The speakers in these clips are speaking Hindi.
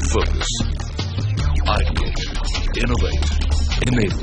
focus. Ideate, innovate, enable.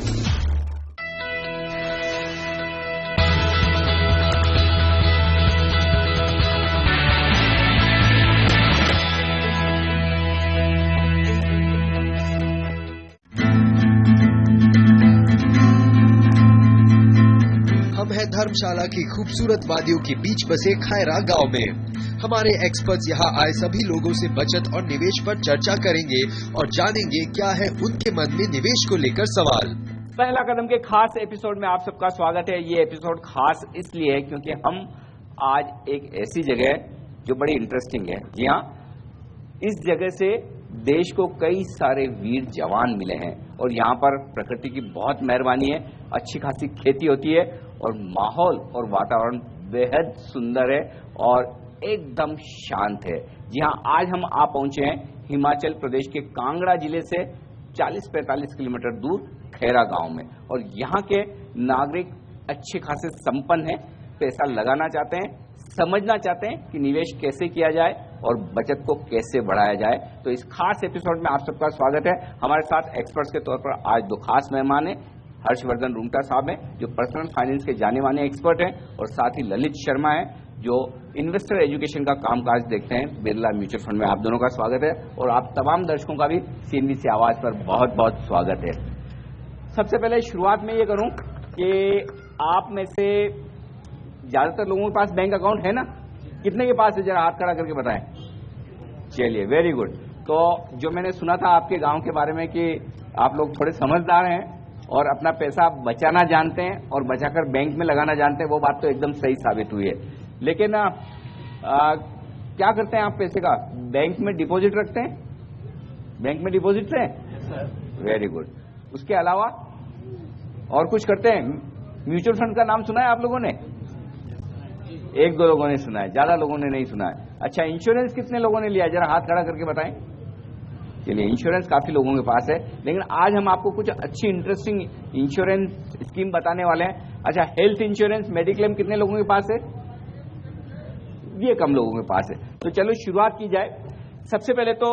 हम हैं धर्मशाला की खूबसूरत वादियों के बीच बसे खैरा गांव में। हमारे एक्सपर्ट्स यहां आए सभी लोगों से बचत और निवेश पर चर्चा करेंगे और जानेंगे क्या है उनके मन में निवेश को लेकर सवाल। पहला कदम के खास एपिसोड में आप सबका स्वागत है। ये एपिसोड खास इसलिए है क्योंकि हम आज एक ऐसी जगह जो बड़ी इंटरेस्टिंग है। जी हाँ, इस जगह से देश को कई सारे वीर जवान मिले हैं और यहाँ पर प्रकृति की बहुत मेहरबानी है। अच्छी खासी खेती होती है और माहौल और वातावरण बेहद सुंदर है और एकदम शांत है। जी हाँ, आज हम आ पहुंचे हैं हिमाचल प्रदेश के कांगड़ा जिले से 40-45 किलोमीटर दूर खैरा गांव में और यहाँ के नागरिक अच्छे खासे संपन्न हैं, पैसा लगाना चाहते हैं, समझना चाहते हैं कि निवेश कैसे किया जाए और बचत को कैसे बढ़ाया जाए। तो इस खास एपिसोड में आप सबका स्वागत है। हमारे साथ एक्सपर्ट्स के तौर पर आज दो खास मेहमान हैं। हर्षवर्धन रुंगटा साहब हैं जो पर्सनल फाइनेंस के जाने माने एक्सपर्ट हैं और साथ ही ललित शर्मा हैं जो इन्वेस्टर एजुकेशन का कामकाज देखते हैं बिरला म्यूचुअल फंड में। आप दोनों का स्वागत है और आप तमाम दर्शकों का भी CNBC आवाज पर बहुत बहुत स्वागत है। सबसे पहले शुरुआत में ये करूं कि आप में से ज्यादातर लोगों के पास बैंक अकाउंट है ना? कितने के पास है, जरा हाथ खड़ा करके बताएं। चलिए, वेरी गुड। तो जो मैंने सुना था आपके गांव के बारे में कि आप लोग थोड़े समझदार हैं और अपना पैसा बचाना जानते हैं और बचाकर बैंक में लगाना जानते हैं, वो बात तो एकदम सही साबित हुई है। लेकिन क्या करते हैं आप पैसे का? बैंक में डिपॉजिट रखते हैं? बैंक में डिपॉजिट है? Very good. उसके अलावा और कुछ करते हैं? म्यूचुअल फंड का नाम सुना है आप लोगों ने? एक दो लोगों ने सुना है, ज्यादा लोगों ने नहीं सुना है। अच्छा, इंश्योरेंस कितने लोगों ने लिया, जरा हाथ खड़ा करके बताएं। चलिए, इंश्योरेंस काफी लोगों के पास है, लेकिन आज हम आपको कुछ अच्छी इंटरेस्टिंग इंश्योरेंस स्कीम बताने वाले हैं। अच्छा, हेल्थ इंश्योरेंस, मेडिक्लेम कितने लोगों के पास है? ये कम लोगों के पास है। तो चलो शुरुआत की जाए। सबसे पहले तो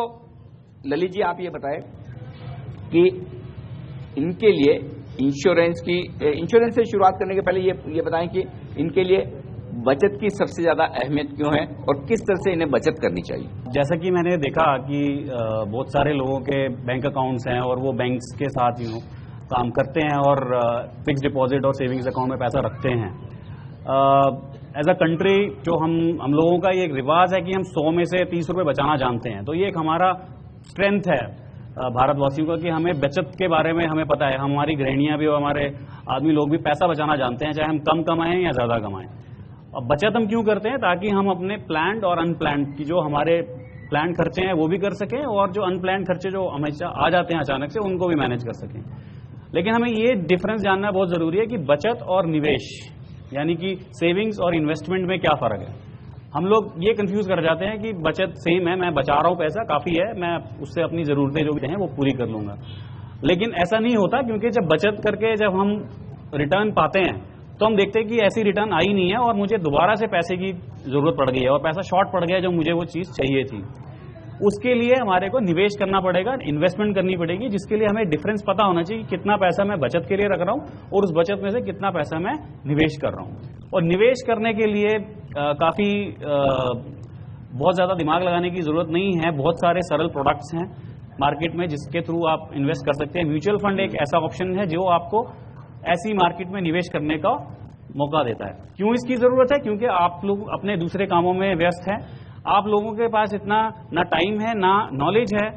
ललित जी आप ये बताएं कि इनके लिए इंश्योरेंस से शुरुआत करने के पहले ये बताएं कि इनके लिए बचत की सबसे ज्यादा अहमियत क्यों है और किस तरह से इन्हें बचत करनी चाहिए। जैसा कि मैंने देखा कि बहुत सारे लोगों के बैंक अकाउंट्स हैं और वो बैंक्स के साथ काम करते हैं और फिक्स डिपॉजिट और सेविंग्स अकाउंट में पैसा रखते हैं। एज अ कंट्री जो हम लोगों का ये एक रिवाज है कि हम 100 में से 30 रुपए बचाना जानते हैं। तो ये एक हमारा स्ट्रेंथ है भारतवासियों का कि हमें बचत के बारे में हमें पता है। हमारी गृहिणियां भी और हमारे आदमी लोग भी पैसा बचाना जानते हैं, चाहे हम कम कमाएं या ज्यादा कमाएं। अब बचत हम क्यों करते हैं? ताकि हम अपने प्लान्ड और अनप्लान्ड की जो हमारे प्लान खर्चे हैं वो भी कर सकें और जो अनप्लान्ड खर्चे जो हमेशा आ जाते हैं अचानक से उनको भी मैनेज कर सकें। लेकिन हमें ये डिफरेंस जानना बहुत जरूरी है कि बचत और निवेश यानी कि सेविंग्स और इन्वेस्टमेंट में क्या फर्क है। हम लोग ये कंफ्यूज कर जाते हैं कि बचत सेम है, मैं बचा रहा हूं पैसा, काफी है, मैं उससे अपनी जरूरतें जो भी हैं वो पूरी कर लूंगा। लेकिन ऐसा नहीं होता, क्योंकि जब बचत करके जब हम रिटर्न पाते हैं तो हम देखते हैं कि ऐसी रिटर्न आई नहीं है और मुझे दोबारा से पैसे की जरूरत पड़ गई है और पैसा शॉर्ट पड़ गया जो मुझे वो चीज चाहिए थी। उसके लिए हमारे को निवेश करना पड़ेगा, इन्वेस्टमेंट करनी पड़ेगी, जिसके लिए हमें डिफरेंस पता होना चाहिए कि कितना पैसा मैं बचत के लिए रख रहा हूं और उस बचत में से कितना पैसा मैं निवेश कर रहा हूं। और निवेश करने के लिए काफी बहुत ज्यादा दिमाग लगाने की जरूरत नहीं है। बहुत सारे सरल प्रोडक्ट्स हैं मार्केट में जिसके थ्रू आप इन्वेस्ट कर सकते हैं। म्यूचुअल फंड एक ऐसा ऑप्शन है जो आपको ऐसी मार्केट में निवेश करने का मौका देता है। क्यों इसकी जरूरत है? क्योंकि आप लोग अपने दूसरे कामों में व्यस्त हैं, आप लोगों के पास इतना ना टाइम है ना नॉलेज है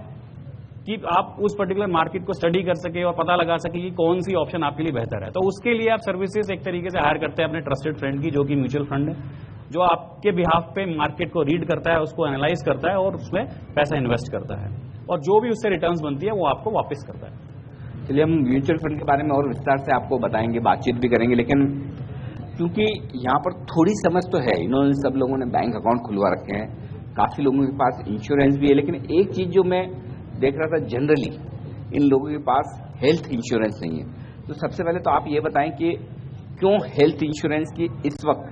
कि आप उस पर्टिकुलर मार्केट को स्टडी कर सके और पता लगा सके कि कौन सी ऑप्शन आपके लिए बेहतर है। तो उसके लिए आप सर्विसेज एक तरीके से हायर करते हैं अपने ट्रस्टेड फ्रेंड की, जो कि म्यूचुअल फंड है, जो आपके बिहाफ पे मार्केट को रीड करता है, उसको एनालाइज करता है और उसमें पैसा इन्वेस्ट करता है और जो भी उससे रिटर्न्स बनती है वो आपको वापस करता है। चलिए, हम म्यूचुअल फंड के बारे में और विस्तार से आपको बताएंगे, बातचीत भी करेंगे, लेकिन क्योंकि यहाँ पर थोड़ी समझ तो है, इन्होंने सब लोगों ने बैंक अकाउंट खुलवा रखे हैं, काफी लोगों के पास इंश्योरेंस भी है, लेकिन एक चीज जो मैं देख रहा था जनरली इन लोगों के पास हेल्थ इंश्योरेंस नहीं है। तो सबसे पहले तो आप ये बताएं कि क्यों हेल्थ इंश्योरेंस की इस वक्त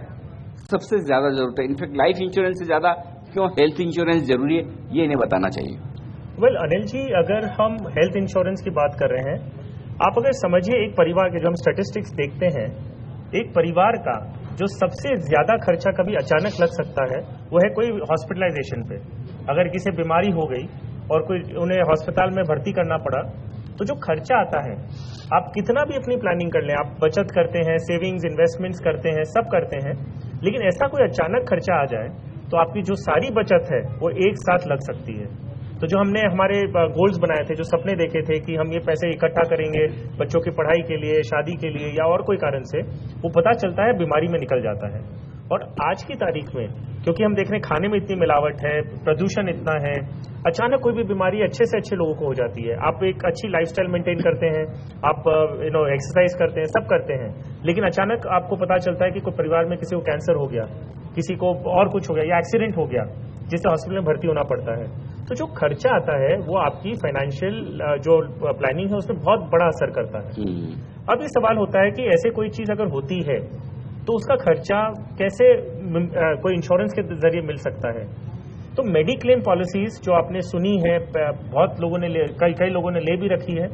सबसे ज्यादा जरूरत है, इनफैक्ट लाइफ इंश्योरेंस से ज्यादा क्यों हेल्थ इंश्योरेंस जरूरी है, ये इन्हें बताना चाहिए। वेल अनिल जी, अगर हम हेल्थ इंश्योरेंस की बात कर रहे हैं, आप अगर समझिए एक परिवार के जो हम स्टैटिस्टिक्स देखते हैं, एक परिवार का जो सबसे ज्यादा खर्चा कभी अचानक लग सकता है वो है कोई हॉस्पिटलाइजेशन पे। अगर किसी बीमारी हो गई और कोई उन्हें अस्पताल में भर्ती करना पड़ा, तो जो खर्चा आता है, आप कितना भी अपनी प्लानिंग कर लें, आप बचत करते हैं, सेविंग्स, इन्वेस्टमेंट्स करते हैं, सब करते हैं, लेकिन ऐसा कोई अचानक खर्चा आ जाए तो आपकी जो सारी बचत है वो एक साथ लग सकती है। तो जो हमने हमारे गोल्स बनाए थे, जो सपने देखे थे कि हम ये पैसे इकट्ठा करेंगे बच्चों की पढ़ाई के लिए, शादी के लिए या और कोई कारण से, वो पता चलता है बीमारी में निकल जाता है। और आज की तारीख में क्योंकि हम देख रहे हैं खाने में इतनी मिलावट है, प्रदूषण इतना है, अचानक कोई भी बीमारी अच्छे से अच्छे लोगों को हो जाती है। आप एक अच्छी लाइफस्टाइल मेंटेन करते हैं, आप एक्सरसाइज करते हैं, सब करते हैं, लेकिन अचानक आपको पता चलता है कि कोई परिवार में किसी को कैंसर हो गया, किसी को और कुछ हो गया या एक्सीडेंट हो गया जिससे हॉस्पिटल में भर्ती होना पड़ता है। तो जो खर्चा आता है वो आपकी फाइनेंशियल जो प्लानिंग है उसमें बहुत बड़ा असर करता है। अब ये सवाल होता है कि ऐसे कोई चीज अगर होती है तो उसका खर्चा कैसे कोई इंश्योरेंस के जरिए मिल सकता है। तो मेडिक्लेम पॉलिसीज जो आपने सुनी है, बहुत लोगों ने कई लोगों ने ले भी रखी है।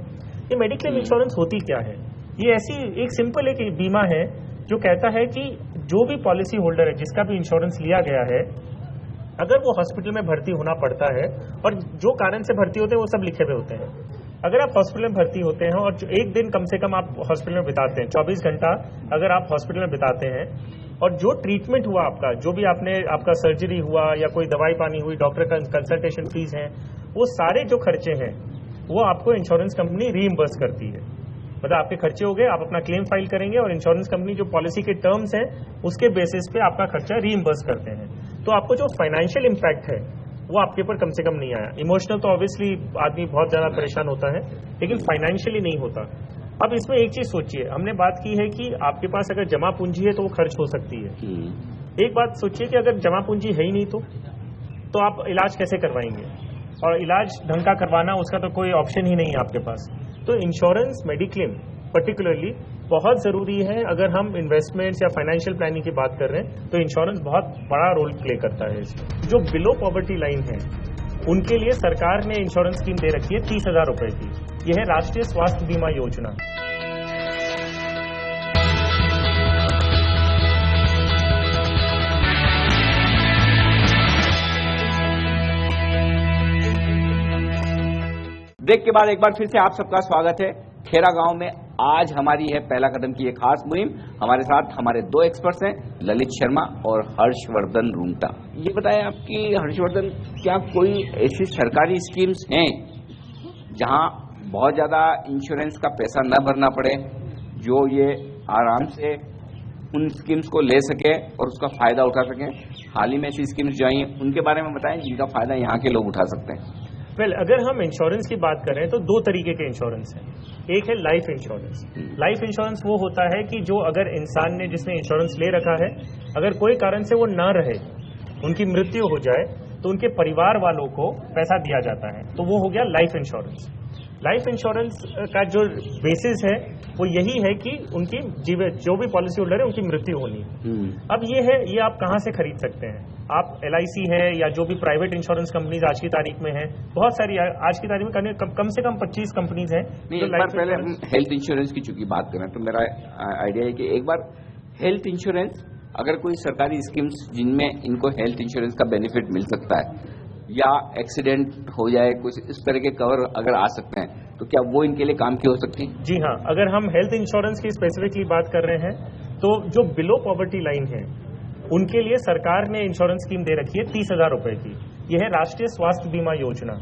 ये मेडिक्लेम इंश्योरेंस होती क्या है? ये ऐसी एक सिंपल एक बीमा है जो कहता है कि जो भी पॉलिसी होल्डर है, जिसका भी इंश्योरेंस लिया गया है, अगर वो हॉस्पिटल में भर्ती होना पड़ता है, और जो कारण से भर्ती होते हैं वो सब लिखे हुए होते हैं। अगर आप हॉस्पिटल में भर्ती होते हैं और एक दिन कम से कम आप हॉस्पिटल में बिताते हैं, 24 घंटा अगर आप हॉस्पिटल में बिताते हैं, और जो ट्रीटमेंट हुआ आपका, जो भी आपका सर्जरी हुआ या कोई दवाई पानी हुई, डॉक्टर का कंसल्टेशन फीस है, वो सारे जो खर्चे हैं वो आपको इंश्योरेंस कंपनी रीइंबर्स करती है। मतलब आपके खर्चे हो गए, आप अपना क्लेम फाइल करेंगे और इंश्योरेंस कंपनी जो पॉलिसी के टर्म्स हैं उसके बेसिस पे आपका खर्चा रीइंबर्स करते हैं। तो आपको जो फाइनेंशियल इम्पैक्ट है वो आपके ऊपर कम से कम नहीं आया। इमोशनल तो ऑब्वियसली आदमी बहुत ज्यादा परेशान होता है, लेकिन फाइनेंशियली नहीं होता। अब इसमें एक चीज सोचिए, हमने बात की है कि आपके पास अगर जमा पूंजी है तो वो खर्च हो सकती है। एक बात सोचिए कि अगर जमा पूंजी है ही नहीं तो आप इलाज कैसे करवाएंगे, और इलाज ढंग का करवाना उसका तो कोई ऑप्शन ही नहीं है आपके पास। तो इंश्योरेंस, मेडिक्लेम पर्टिकुलरली बहुत जरूरी है। अगर हम इन्वेस्टमेंट्स या फाइनेंशियल प्लानिंग की बात कर रहे हैं तो इंश्योरेंस बहुत बड़ा रोल प्ले करता है इसमें। जो बिलो पॉवर्टी लाइन है उनके लिए सरकार ने इंश्योरेंस स्कीम दे रखी है 30,000 रुपए की। यह है राष्ट्रीय स्वास्थ्य बीमा योजना। ब्रेक के बाद एक बार फिर से आप सबका स्वागत है खेरा गांव में। आज हमारी है पहला कदम की एक खास मुहिम। हमारे साथ हमारे दो एक्सपर्ट्स हैं, ललित शर्मा और हर्षवर्धन रूंगटा। ये बताएं आपकी हर्षवर्धन, क्या कोई ऐसी सरकारी स्कीम्स हैं जहां बहुत ज्यादा इंश्योरेंस का पैसा न भरना पड़े, जो ये आराम से उन स्कीम्स को ले सके और उसका फायदा उठा सकें? हाल ही में ऐसी स्कीम्स जो आई उनके बारे में बताएं जिनका फायदा यहाँ के लोग उठा सकते हैं। वेल, अगर हम इंश्योरेंस की बात करें तो दो तरीके के इंश्योरेंस हैं। एक है लाइफ इंश्योरेंस। लाइफ इंश्योरेंस वो होता है कि जो अगर इंसान ने, जिसने इंश्योरेंस ले रखा है, अगर कोई कारण से वो ना रहे, उनकी मृत्यु हो जाए, तो उनके परिवार वालों को पैसा दिया जाता है। तो वो हो गया लाइफ इंश्योरेंस। लाइफ इंश्योरेंस का जो बेसिस है वो यही है कि उनकी जो भी पॉलिसी होल्डर है उनकी मृत्यु होनी। अब ये है, ये आप कहाँ से खरीद सकते हैं? आप LIC है या जो भी प्राइवेट इंश्योरेंस कंपनीज आज की तारीख में है, बहुत सारी आज की तारीख में कम से कम 25 कंपनीज हैं। एक बार पहले हम हेल्थ इंश्योरेंस की चूंकि बात करें तो मेरा आइडिया है कि एक बार हेल्थ इंश्योरेंस, अगर कोई सरकारी स्कीम्स जिनमें इनको हेल्थ इंश्योरेंस का बेनिफिट मिल सकता है या एक्सीडेंट हो जाए, कुछ इस तरह के कवर अगर आ सकते हैं, तो क्या वो इनके लिए काम की हो सकती है? जी हाँ, अगर हम हेल्थ इंश्योरेंस की स्पेसिफिकली बात कर रहे हैं तो जो बिलो पॉवर्टी लाइन है उनके लिए सरकार ने इंश्योरेंस स्कीम दे रखी है 30,000 रुपए की। यह है राष्ट्रीय स्वास्थ्य बीमा योजना।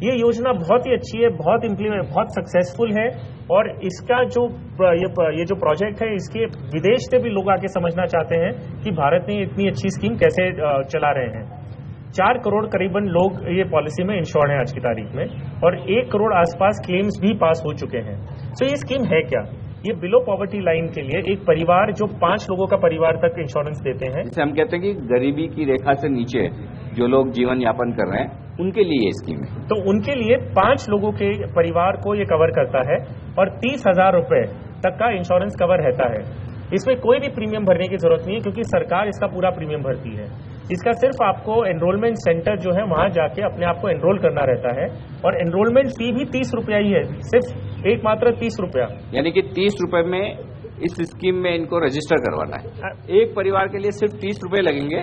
ये योजना बहुत ही अच्छी है, बहुत सक्सेसफुल है, और इसका जो ये जो प्रोजेक्ट है, इसके विदेश से भी लोग आके समझना चाहते हैं कि भारत में इतनी अच्छी स्कीम कैसे चला रहे हैं। 4 करोड़ करीबन लोग ये पॉलिसी में इंश्योर्ड हैं आज की तारीख में, और 1 करोड़ आसपास क्लेम्स भी पास हो चुके हैं। तो ये स्कीम है क्या? ये बिलो पॉवर्टी लाइन के लिए एक परिवार जो 5 लोगों का परिवार तक इंश्योरेंस देते हैं, जिसे हम कहते हैं कि गरीबी की रेखा से नीचे जो लोग जीवन यापन कर रहे हैं, उनके लिए ये स्कीम है। तो उनके लिए 5 लोगों के परिवार को ये कवर करता है, और 30,000 रुपए तक का इंश्योरेंस कवर रहता है। इसमें कोई भी प्रीमियम भरने की जरूरत नहीं है, क्योंकि सरकार इसका पूरा प्रीमियम भरती है। इसका सिर्फ आपको एनरोलमेंट सेंटर जो है वहां जाके अपने आप को एनरोल करना रहता है, और एनरोलमेंट फी भी 30 रुपया ही है, सिर्फ एक मात्र 30 रुपया। यानी कि 30 रुपए में इस स्कीम में इनको रजिस्टर करवाना है। एक परिवार के लिए सिर्फ 30 रुपए लगेंगे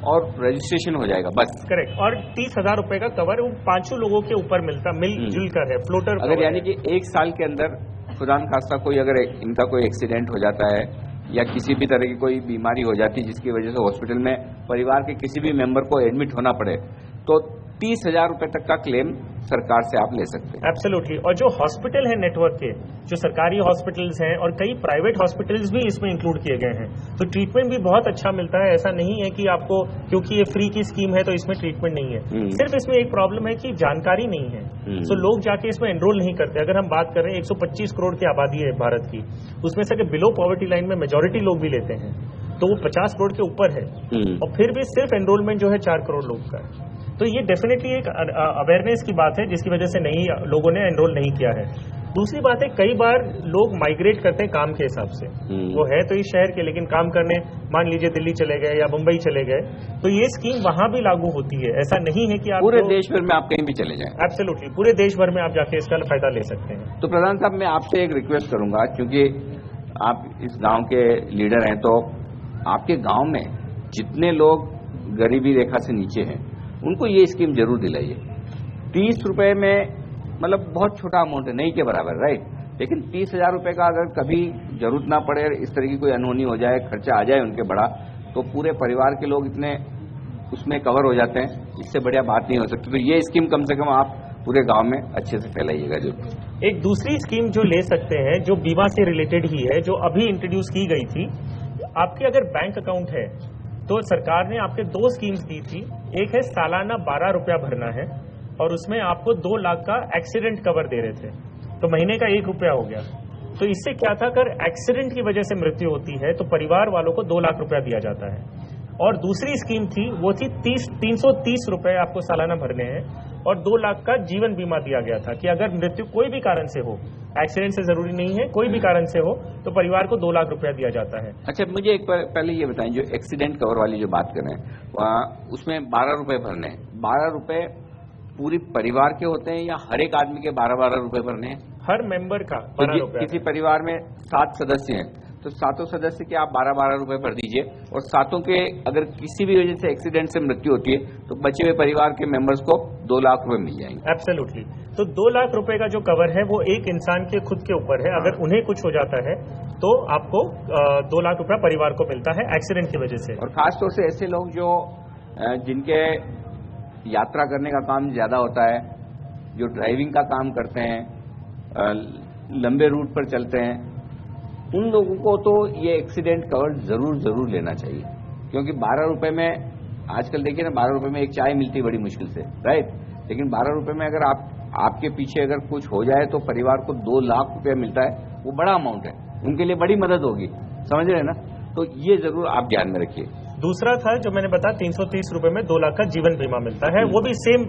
और रजिस्ट्रेशन हो जाएगा बस। करेक्ट। और 30,000 रुपए का कवर उन 5 लोगों के ऊपर मिलजुल कर है, फ्लोटर। अगर यानी कि एक साल के अंदर खुदा न खास्ता कोई अगर इनका कोई एक्सीडेंट हो जाता है या किसी भी तरह की कोई बीमारी हो जाती है जिसकी वजह से हॉस्पिटल में परिवार के किसी भी मेंबर को एडमिट होना पड़े, तो 30,000 रुपए तक का क्लेम सरकार से आप ले सकते हैं। एब्सोल्युटली। और जो हॉस्पिटल है नेटवर्क के, जो सरकारी हॉस्पिटल्स हैं और कई प्राइवेट हॉस्पिटल्स भी इसमें इंक्लूड किए गए हैं, तो ट्रीटमेंट भी बहुत अच्छा मिलता है। ऐसा नहीं है कि आपको क्योंकि ये फ्री की स्कीम है तो इसमें ट्रीटमेंट नहीं है। सिर्फ इसमें एक प्रॉब्लम है कि जानकारी नहीं है, तो लोग जाके इसमें एनरोल नहीं करते। अगर हम बात करें 125 करोड़ की आबादी है भारत की, उसमें से बिलो पॉवर्टी लाइन में मेजोरिटी लोग भी लेते हैं, तो वो 50 करोड़ के ऊपर है, और फिर भी सिर्फ एनरोलमेंट जो है 4 करोड़ लोग का है। तो ये डेफिनेटली एक अवेयरनेस की बात है जिसकी वजह से लोगों ने एनरोल नहीं किया है। दूसरी बात है, कई बार लोग माइग्रेट करते हैं काम के हिसाब से, वो है तो इस शहर के, लेकिन काम करने मान लीजिए दिल्ली चले गए या मुंबई चले गए, तो ये स्कीम वहां भी लागू होती है। ऐसा नहीं है कि आप पूरे देश भर में आप कहीं भी चले जाएं। एब्सोल्युटली, पूरे देश भर में आप जाके इसका फायदा ले सकते हैं। तो प्रधान साहब, मैं आपसे एक रिक्वेस्ट करूंगा, क्योंकि आप इस गांव के लीडर हैं, तो आपके गांव में जितने लोग गरीबी रेखा से नीचे हैं उनको ये स्कीम जरूर दिलाइए। 30 रुपए में मतलब बहुत छोटा अमाउंट है, नहीं के बराबर, राइट। लेकिन 30,000 रुपए का अगर कभी जरूरत ना पड़े, इस तरह की कोई अनहोनी हो जाए, खर्चा आ जाए उनके बड़ा, तो पूरे परिवार के लोग इतने उसमें कवर हो जाते हैं, इससे बढ़िया बात नहीं हो सकती। तो ये स्कीम कम से कम आप पूरे गांव में अच्छे से फैलाइएगा। जो एक दूसरी स्कीम जो ले सकते हैं, जो बीमा से रिलेटेड ही है, जो अभी इंट्रोड्यूस की गई थी, आपके अगर बैंक अकाउंट है तो सरकार ने आपके 2 स्कीम्स दी थी। एक है सालाना 12 रुपया भरना है, और उसमें आपको 2 लाख का एक्सीडेंट कवर दे रहे थे, तो महीने का 1 रुपया हो गया। तो इससे क्या था, अगर एक्सीडेंट की वजह से मृत्यु होती है तो परिवार वालों को 2 लाख रुपया दिया जाता है। और दूसरी स्कीम थी, वो थी 330 रुपए आपको सालाना भरने हैं, और 2 लाख का जीवन बीमा दिया गया था कि अगर मृत्यु कोई भी कारण से हो, एक्सीडेंट से जरूरी नहीं है, कोई भी कारण से हो, तो परिवार को 2 लाख रुपया दिया जाता है। अच्छा, मुझे एक पहले ये बताएं, जो एक्सीडेंट कवर वाली जो बात कर रहे हैं, उसमें 12 रुपए भरने हैं। 12 रुपए पूरी परिवार के होते हैं या हर एक आदमी के 12-12 रुपए भरने हैं? हर मेंबर का 12 रुपए। किसी परिवार में 7 सदस्य हैं तो 7 सदस्य के आप 12-12 रुपए भर दीजिए, और 7 के अगर किसी भी वजह से एक्सीडेंट से मृत्यु होती है तो बचे हुए परिवार के मेंबर्स को 2 लाख रुपए मिल जाएंगे। एब्सोल्युटली। तो 2 लाख रुपए का जो कवर है वो एक इंसान के खुद के ऊपर है। अगर उन्हें कुछ हो जाता है तो आपको 2 लाख रुपया परिवार को मिलता है एक्सीडेंट की वजह से। और खासतौर से ऐसे लोग जो जिनके यात्रा करने का काम ज्यादा होता है, जो ड्राइविंग का काम करते हैं, लंबे रूट पर चलते हैं, उन लोगों को तो ये एक्सीडेंट कवर जरूर लेना चाहिए। क्योंकि 12 रुपए में आजकल देखिए ना, 12 रुपए में एक चाय मिलती बड़ी मुश्किल से, राइट। लेकिन 12 रुपए में अगर आपके पीछे अगर कुछ हो जाए तो परिवार को 2 लाख रुपया मिलता है, वो बड़ा अमाउंट है, उनके लिए बड़ी मदद होगी, समझ रहे हैं ना। तो ये जरूर आप ध्यान में रखिए। दूसरा था जो मैंने बताया, 330 रुपए में 2 लाख का जीवन बीमा मिलता है, वो भी सेम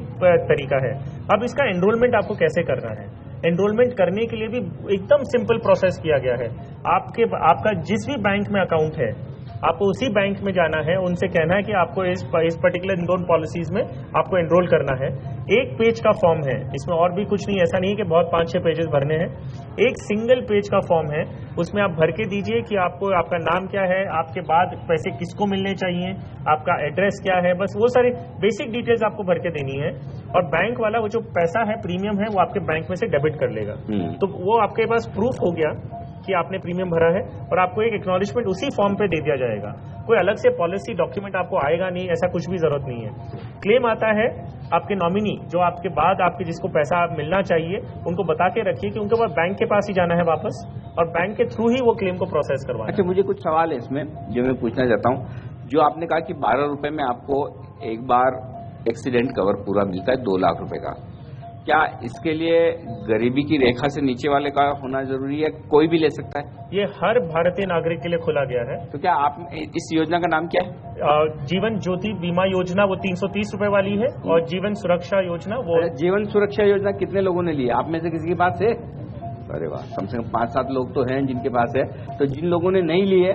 तरीका है। अब इसका एनरोलमेंट आपको कैसे करना है? एनरोलमेंट करने के लिए भी एकदम सिंपल प्रोसेस किया गया है। आपका जिस भी बैंक में अकाउंट है, आपको उसी बैंक में जाना है, उनसे कहना है कि आपको इस पर्टिकुलर इन दोनों पॉलिसीज में आपको एनरोल करना है। 1 पेज का फॉर्म है, इसमें और भी कुछ नहीं, ऐसा नहीं है कि बहुत 5-6 पेजेस भरने हैं। एक सिंगल पेज का फॉर्म है, उसमें आप भर के दीजिए कि आपका नाम क्या है, आपके बाद पैसे किसको मिलने चाहिए, आपका एड्रेस क्या है, बस वो सारी बेसिक डिटेल्स आपको भर के देनी है। और बैंक वाला वो जो पैसा है, प्रीमियम है, वो आपके बैंक में से डेबिट कर लेगा। तो वो आपके पास प्रूफ हो गया कि आपने प्रीमियम भरा है, और आपको एक एक्नॉलेजमेंट उसी फॉर्म पे दे दिया जाएगा। कोई अलग से पॉलिसी डॉक्यूमेंट आपको आएगा नहीं, ऐसा कुछ भी जरूरत नहीं है। क्लेम आता है आपके नॉमिनी, जो आपके बाद आपके जिसको पैसा मिलना चाहिए, उनको बता के रखिए कि उनके पास बैंक के पास ही जाना है वापस, और बैंक के थ्रू ही वो क्लेम को प्रोसेस करवाना। अच्छा, मुझे कुछ सवाल है इसमें जो मैं पूछना चाहता हूँ। जो आपने कहा कि 12 रुपए में आपको एक बार एक्सीडेंट कवर पूरा मिलता है 2 लाख रुपए का, क्या इसके लिए गरीबी की रेखा से नीचे वाले का होना जरूरी है, कोई भी ले सकता है? ये हर भारतीय नागरिक के लिए खुला गया है। तो क्या आप इस योजना का नाम क्या है? जीवन ज्योति बीमा योजना, वो 330 रुपए वाली है, और जीवन सुरक्षा योजना, वो जीवन सुरक्षा योजना कितने लोगों ने ली? आप में से किसी के पास है? अरे वाह, कम से कम 5-7 लोग तो हैं जिनके पास है। तो जिन लोगों ने नहीं ली है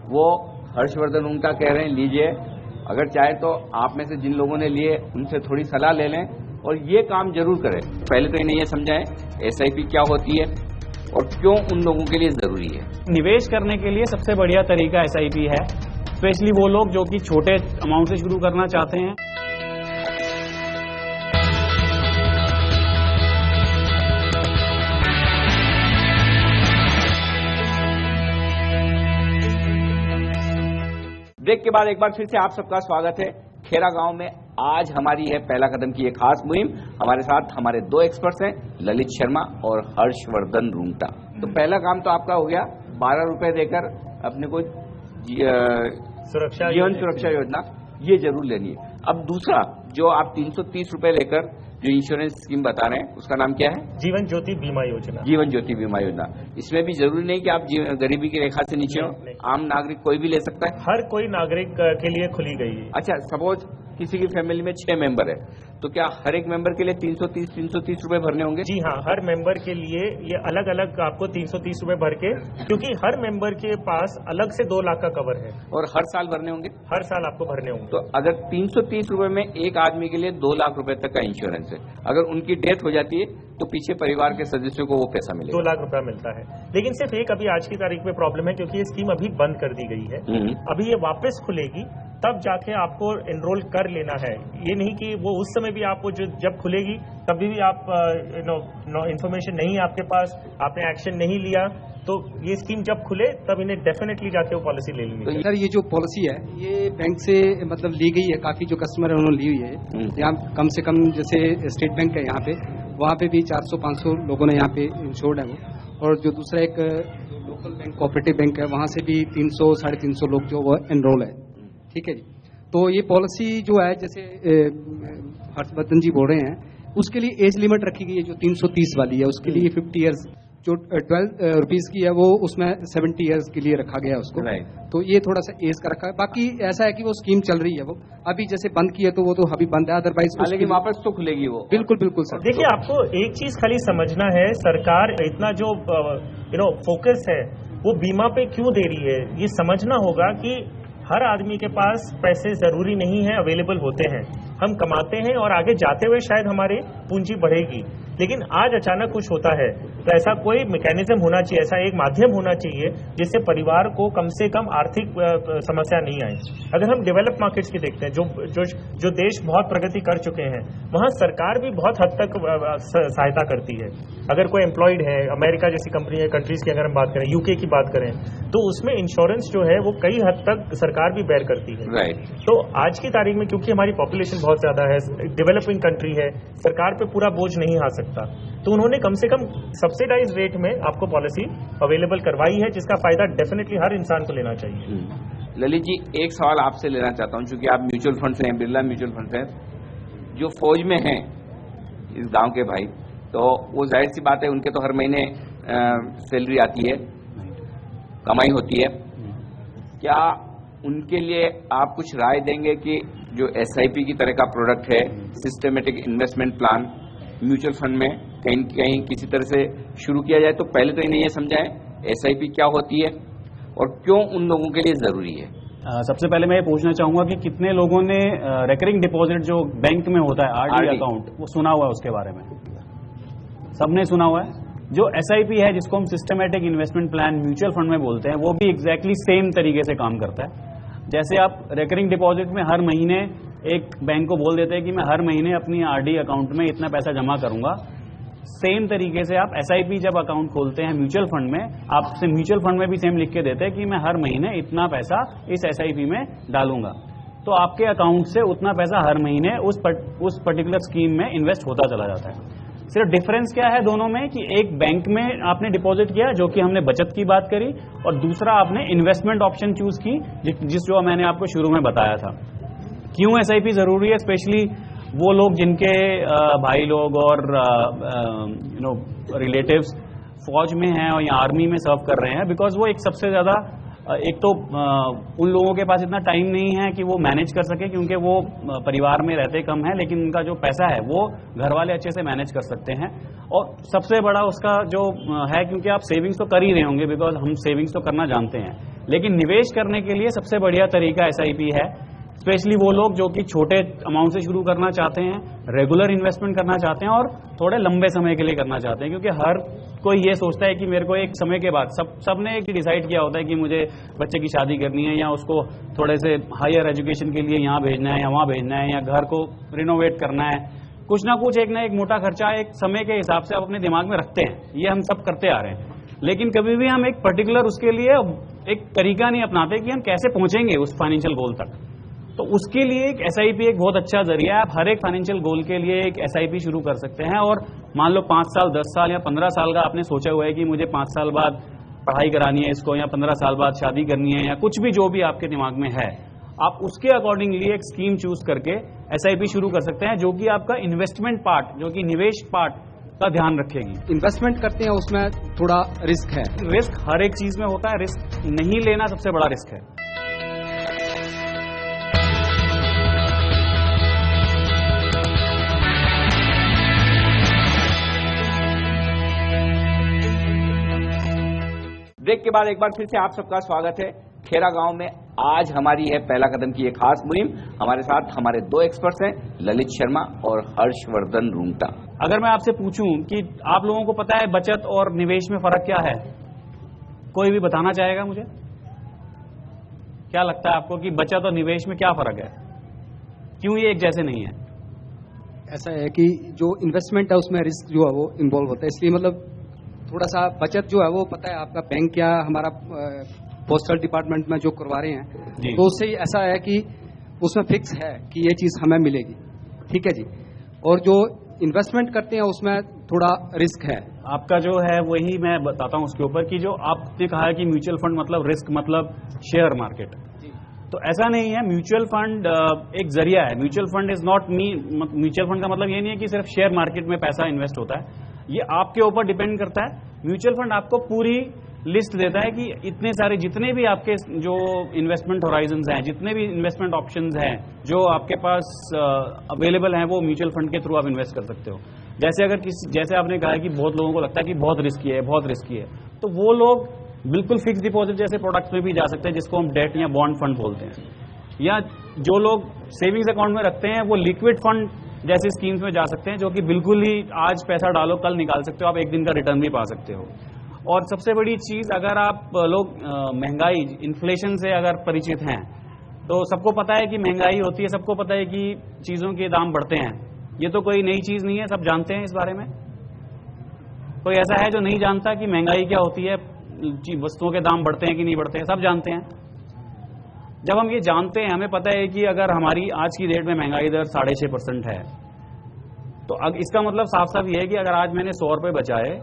वो हर्षवर्धन उनका कह रहे हैं लीजिए, अगर चाहे तो आप में से जिन लोगों ने लिए उनसे थोड़ी सलाह ले लें और ये काम जरूर करें। पहले तो इन्हें ये समझाएं SIP क्या होती है और क्यों उन लोगों के लिए जरूरी है। निवेश करने के लिए सबसे बढ़िया तरीका SIP है, स्पेशली वो लोग जो कि छोटे अमाउंट से शुरू करना चाहते हैं। ब्रेक के बाद एक बार फिर से आप सबका स्वागत है। खेरा गांव में आज हमारी है पहला कदम की एक खास मुहिम। हमारे साथ हमारे 2 एक्सपर्ट्स हैं, ललित शर्मा और हर्षवर्धन रूंगटा। तो पहला काम तो आपका हो गया, 12 रुपए देकर अपने को जीवन सुरक्षा योजना ये जरूर लेनी है। अब दूसरा जो आप 330 रुपए लेकर जो इंश्योरेंस स्कीम बता रहे हैं उसका नाम क्या है? जीवन ज्योति बीमा योजना। जीवन ज्योति बीमा योजना। इसमें भी जरूरी नहीं कि आप गरीबी की रेखा से नीचे हो, आम नागरिक कोई भी ले सकता है। हर कोई नागरिक के लिए खुली गई है। अच्छा, सपोज किसी की फैमिली में 6 मेंबर है, तो क्या हर एक मेंबर के लिए 330 रुपए भरने होंगे? जी हाँ, हर मेंबर के लिए ये अलग अलग आपको 330 रुपए भर के, क्योंकि हर मेंबर के पास अलग से 2 लाख का कवर है और हर साल भरने होंगे। हर साल आपको भरने होंगे। तो अगर 330 रुपए में एक आदमी के लिए 2 लाख रुपए तक का इंश्योरेंस है, अगर उनकी डेथ हो जाती है तो पीछे परिवार के सदस्यों को वो पैसा मिलेगा। 2 लाख रुपया मिलता है। लेकिन सिर्फ एक अभी आज की तारीख में प्रॉब्लम है, क्योंकि ये स्कीम अभी बंद कर दी गई है। अभी ये वापस खुलेगी तब जाके आपको एनरोल कर लेना है। ये नहीं कि वो उस समय भी आपको जब खुलेगी तभी भी आप इन्फॉर्मेशन नहीं है आपके पास, आपने एक्शन नहीं लिया, तो ये स्कीम जब खुले तब इन्हें डेफिनेटली जाके वो पॉलिसी ले लेनी। तो सर ये जो पॉलिसी है ये बैंक से मतलब ली गई है, काफी जो कस्टमर है उन्होंने ली हुई है। यहाँ कम से कम जैसे स्टेट बैंक है यहाँ पे, वहाँ पे भी 400-500 लोगों ने यहाँ पे इंश्योर्ड है वो, और जो दूसरा एक लोकल बैंक कोऑपरेटिव बैंक है वहाँ से भी 300-350 लोग जो वो एनरोल है। ठीक है जी। तो ये पॉलिसी जो है जैसे हर्षवर्धन जी बोल रहे हैं, उसके लिए एज लिमिट रखी गई है जो 330 वाली है, उसके लिए 50 ईयर्स, जो 12 रुपीज की है वो उसमें 70 ईयर्स के लिए रखा गया है उसको। तो ये थोड़ा सा एज का रखा है। बाकी ऐसा है कि वो स्कीम चल रही है, वो अभी जैसे बंद की है तो वो तो अभी बंद है, अदरवाइज लेकिन वापस तो खुलेगी वो। बिल्कुल बिल्कुल सर। देखिए, आपको एक चीज खाली समझना है, सरकार इतना जो फोकस है वो बीमा पे क्यों दे रही है, ये समझना होगा कि हर आदमी के पास पैसे जरूरी नहीं है, अवेलेबल होते हैं, हम कमाते हैं और आगे जाते हुए शायद हमारे पूंजी बढ़ेगी, लेकिन आज अचानक कुछ होता है तो ऐसा कोई मैकेनिज्म होना चाहिए, ऐसा एक माध्यम होना चाहिए जिससे परिवार को कम से कम आर्थिक समस्या नहीं आए। अगर हम डेवलप मार्केट्स की देखते हैं, जो देश बहुत प्रगति कर चुके हैं, वहां सरकार भी बहुत हद तक सहायता करती है। अगर कोई एम्प्लॉयड है, अमेरिका जैसी कंट्रीज की अगर हम बात करें, यूके की बात करें, तो उसमें इंश्योरेंस जो है वो कई हद तक सरकार भी बेयर करती है। तो आज की तारीख में क्योंकि हमारी पॉपुलेशन बहुत ज्यादा है, डेवलपिंग कंट्री है, सरकार पे पूरा बोझ नहीं आ सकता, तो उन्होंने कम से कम सब्सिडाइज रेट में आपको पॉलिसी अवेलेबल करवाई है, जिसका फायदा डेफिनेटली हर इंसान को लेना चाहिए। ललित जी, एक सवाल आपसे लेना चाहता हूं, क्योंकि आप म्यूचुअल फंड से हैं, बिरला म्यूचुअल फंड से, जो फौज में हैं इस गांव के भाई, तो वो जाहिर सी बात है उनके तो हर महीने सैलरी आती है, कमाई होती है, क्या उनके लिए आप कुछ राय देंगे कि जो SIP की तरह का प्रोडक्ट है, systematic investment plan, mutual fund में कहीं कहीं किसी तरह से शुरू किया जाए? तो पहले तो इन्हें ये समझाएं SIP क्या होती है और क्यों उन लोगों के लिए जरूरी है। सबसे पहले मैं ये पूछना चाहूंगा कि कितने लोगों ने रेकरिंग डिपॉजिट जो बैंक में होता है, RD अकाउंट, वो सुना हुआ है उसके बारे में? सबने सुना हुआ है। जो SIP है, जिसको हम systematic investment plan mutual fund में बोलते हैं, वो भी एग्जैक्टली सेम तरीके से काम करता है। जैसे आप रेकरिंग डिपॉजिट में हर महीने एक बैंक को बोल देते हैं कि मैं हर महीने अपनी RD अकाउंट में इतना पैसा जमा करूंगा, सेम तरीके से आप SIP जब अकाउंट खोलते हैं म्यूचुअल फंड में, आपसे म्यूचुअल फंड में भी सेम लिख के देते हैं कि मैं हर महीने इतना पैसा इस SIP में डालूंगा, तो आपके अकाउंट से उतना पैसा हर महीने उस पर्टिकुलर स्कीम में इन्वेस्ट होता चला जाता है। सिर्फ डिफरेंस क्या है दोनों में कि एक बैंक में आपने डिपॉजिट किया, जो कि हमने बचत की बात करी, और दूसरा आपने इन्वेस्टमेंट ऑप्शन चूज की, जो मैंने आपको शुरू में बताया था। क्यों SIP जरूरी है? स्पेशली वो लोग जिनके भाई लोग और रिलेटिव्स फौज में हैं और या आर्मी में सर्व कर रहे हैं, बिकॉज वो एक सबसे ज्यादा, एक तो उन लोगों के पास इतना टाइम नहीं है कि वो मैनेज कर सके, क्योंकि वो परिवार में रहते कम है, लेकिन उनका जो पैसा है वो घर वाले अच्छे से मैनेज कर सकते हैं। और सबसे बड़ा उसका जो है, क्योंकि आप सेविंग्स तो कर ही रहे होंगे, बिकॉज हम सेविंग्स तो करना जानते हैं, लेकिन निवेश करने के लिए सबसे बढ़िया तरीका SIP है। स्पेशली वो लोग जो कि छोटे अमाउंट से शुरू करना चाहते हैं, रेगुलर इन्वेस्टमेंट करना चाहते हैं और थोड़े लंबे समय के लिए करना चाहते हैं, क्योंकि हर कोई ये सोचता है कि मेरे को एक समय के बाद सबने एक डिसाइड किया होता है कि मुझे बच्चे की शादी करनी है या उसको थोड़े से हायर एजुकेशन के लिए यहाँ भेजना है या वहाँ भेजना है या घर को रिनोवेट करना है, कुछ ना कुछ एक ना एक मोटा खर्चा एक समय के हिसाब से आप अपने दिमाग में रखते हैं। ये हम सब करते आ रहे हैं, लेकिन कभी भी हम एक पर्टिकुलर उसके लिए एक तरीका नहीं अपनाते कि हम कैसे पहुंचेंगे उस फाइनेंशियल गोल तक। तो उसके लिए एक SIP एक बहुत अच्छा जरिया है। आप हर एक फाइनेंशियल गोल के लिए एक SIP शुरू कर सकते हैं और मान लो 5 साल 10 साल या 15 साल का आपने सोचा हुआ है कि मुझे 5 साल बाद पढ़ाई करानी है इसको या 15 साल बाद शादी करनी है या कुछ भी जो भी आपके दिमाग में है, आप उसके अकॉर्डिंगली एक स्कीम चूज करके SIP शुरू कर सकते हैं, जो कि आपका इन्वेस्टमेंट पार्ट, जो कि निवेश पार्ट का ध्यान रखेगी। इन्वेस्टमेंट करते हैं उसमें थोड़ा रिस्क है। रिस्क हर एक चीज में होता है, रिस्क नहीं लेना सबसे बड़ा रिस्क है। ब्रेक के बाद एक बार फिर से आप सबका स्वागत है। खेरा गांव में आज हमारी है पहला कदम की एक खास मुहिम। हमारे साथ हमारे 2 एक्सपर्ट्स हैं, ललित शर्मा और हर्षवर्धन रूंगटा। अगर मैं आपसे पूछूं कि आप लोगों को पता है बचत और निवेश में फर्क क्या है, कोई भी बताना चाहेगा मुझे? क्या लगता है आपको कि बचत और निवेश में क्या फर्क है, क्यों ये एक जैसे नहीं है? ऐसा है कि जो इन्वेस्टमेंट है उसमें रिस्क जो है वो इन्वॉल्व होता है, इसलिए मतलब थोड़ा सा बचत जो है वो पता है आपका बैंक या हमारा पोस्टल डिपार्टमेंट में जो करवा रहे हैं, तो उससे ऐसा है कि उसमें फिक्स है कि ये चीज हमें मिलेगी, ठीक है जी। और जो इन्वेस्टमेंट करते हैं उसमें थोड़ा रिस्क है। आपका जो है वही मैं बताता हूं उसके ऊपर कि जो आपने कहा है कि म्यूचुअल फंड मतलब रिस्क मतलब शेयर मार्केट, तो ऐसा नहीं है। म्यूचुअल फंड एक जरिया है। Mutual fund is not mutual fund का मतलब ये नहीं है कि सिर्फ शेयर मार्केट में पैसा इन्वेस्ट होता है, ये आपके ऊपर डिपेंड करता है। म्यूचुअल फंड आपको पूरी लिस्ट देता है कि इतने सारे जितने भी आपके जो इन्वेस्टमेंट होराइजन्स हैं, जितने भी इन्वेस्टमेंट ऑप्शंस हैं जो आपके पास अवेलेबल हैं, वो म्यूचुअल फंड के थ्रू आप इन्वेस्ट कर सकते हो। जैसे आपने कहा है कि बहुत लोगों को लगता है कि बहुत रिस्की है, बहुत रिस्की है, तो वो लोग बिल्कुल फिक्स डिपॉजिट जैसे प्रोडक्ट्स में भी जा सकते हैं, जिसको हम डेट या बॉन्ड फंड बोलते हैं। या जो लोग सेविंग्स अकाउंट में रखते हैं वो लिक्विड फंड जैसे स्कीम्स में जा सकते हैं, जो कि बिल्कुल ही आज पैसा डालो कल निकाल सकते हो, आप एक दिन का रिटर्न भी पा सकते हो। और सबसे बड़ी चीज, अगर आप लोग महंगाई इन्फ्लेशन से अगर परिचित हैं, तो सबको पता है कि महंगाई होती है, सबको पता है कि चीजों के दाम बढ़ते हैं। ये तो कोई नई चीज नहीं है, सब जानते हैं इस बारे में। कोई ऐसा है जो नहीं जानता कि महंगाई क्या होती है, वस्तुओं के दाम बढ़ते हैं कि नहीं बढ़ते हैं? सब जानते हैं। जब हम ये जानते हैं, हमें पता है कि अगर हमारी आज की डेट में महंगाई दर 6.5% है, तो अब इसका मतलब साफ साफ ये है कि अगर आज मैंने 100 रुपये बचाए,